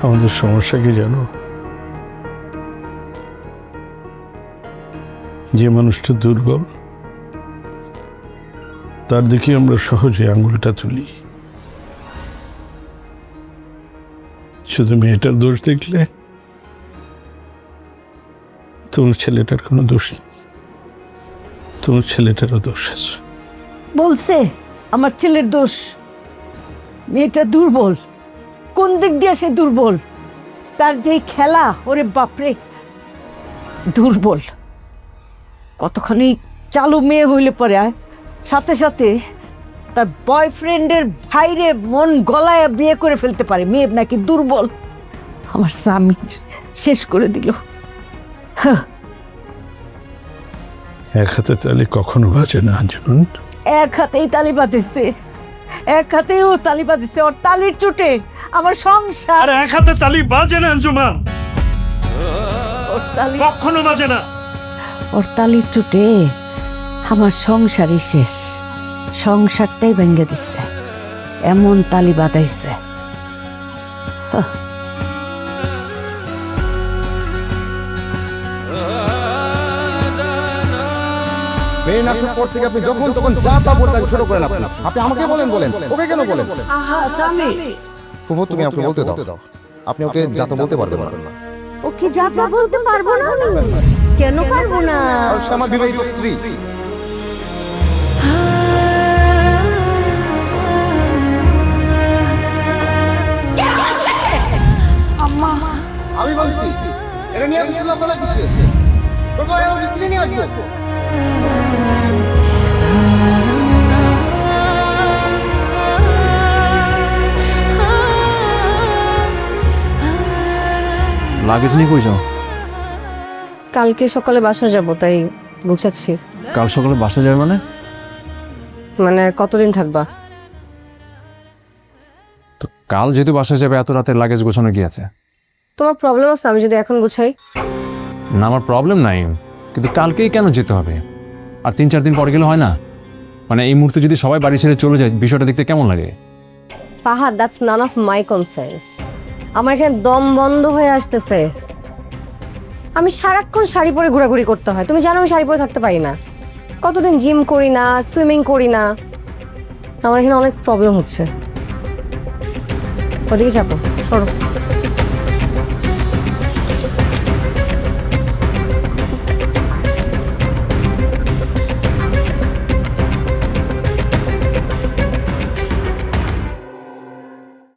আমাদের সমস্যা কি জানো? যে মানুষটা দুর্বল তার দিকে আমরা সহজে আঙুলটা তুলি। শুধু মেয়েটার দোষ দেখলে তোমার ছেলেটার কোনো দোষ নেই, তোমার ছেলেটারও দোষ আছে। বলছে আমার ছেলের দোষ? মেয়েটা দুর্বল। কোন দিক দিয়ে সে দুর্বল? তার যে খেলা, ওরে বাপরে, দুর্বল। কতখানি চালু মেয়ে হইলে পরে সাথে সাথে তার বয়ফ্রেন্ডের ভাইরে মন গলায় বিয়ে করে ফেলতে পারে। মেয়ে নাকি দুর্বল। আমার স্বামী শেষ করে দিল। এক হাতে তালি কখনো বাজে না জানুন। এক হাতেই তালি বাজেছে, এক হাতেই ও তালি বাজেছে। ওর তালির চোটে আমার সংসার। আর এক হাতে তালি বাজে না আঞ্জুমান, ওর তালি কখনো বাজে না। ওর তালির চোটে আমার সংসারই শেষ। সংসারটাই ভেঙে দিচ্ছে, এমন তালি বাজাইছে। মেয়ে আসার পর থেকে আপনি যখন তখন যা তা বলতে ছোট করে না। আপনি আমাকে বলেন, ওকে কেন বলেন? ফুফু তুমি আমাকে বলতে দাও। আপনি ওকে যা তা বলতে পারবেন না। ওকে যা যা বলতে পারবো না আমি? কেন পারবো না? সে আমার বিবাহিত স্ত্রী। আমি বলছি এটা নিয়ে কিছু লাফালা কিসে? তোকে ওরা কিনে নিয়ে আসবো। লাগেজ নিয়ে কই যাও? কালকে সকালে বাসা যাব, তাই গুছাচ্ছি। কাল সকালে বাসা যাবে মানে? মানে আর কতদিন থাকবা? তো কাল যেহেতু বাসায় যাবে, এত রাতে লাগেজ গোছানো কি আছে? তোমার প্রবলেম আছে আমি যদি এখন গুছাই? না, আমার প্রবলেম নাই, কিন্তু কালকেই কেন যেতে হবে? আর 3-4 দিন পরে গেলে হয় না? মানে এই মুহূর্তে যদি সবাই বাড়ি ছেড়ে চলে যায়, বিষয়টা দেখতে কেমন লাগে? Fahad, that's none of my concerns. আমার এখানে দম বন্ধ হয়ে আসতেছে। আমি সারাক্ষণ শাড়ি পরে ঘোরাঘুরি করতে হয়। তুমি জানো আমি শাড়ি পরে থাকতে পারি না। কতদিন জিম করি না, সুইমিং করি না। আমার এখানে অনেক প্রবলেম হচ্ছে। ওদিকে চাপো, সরো।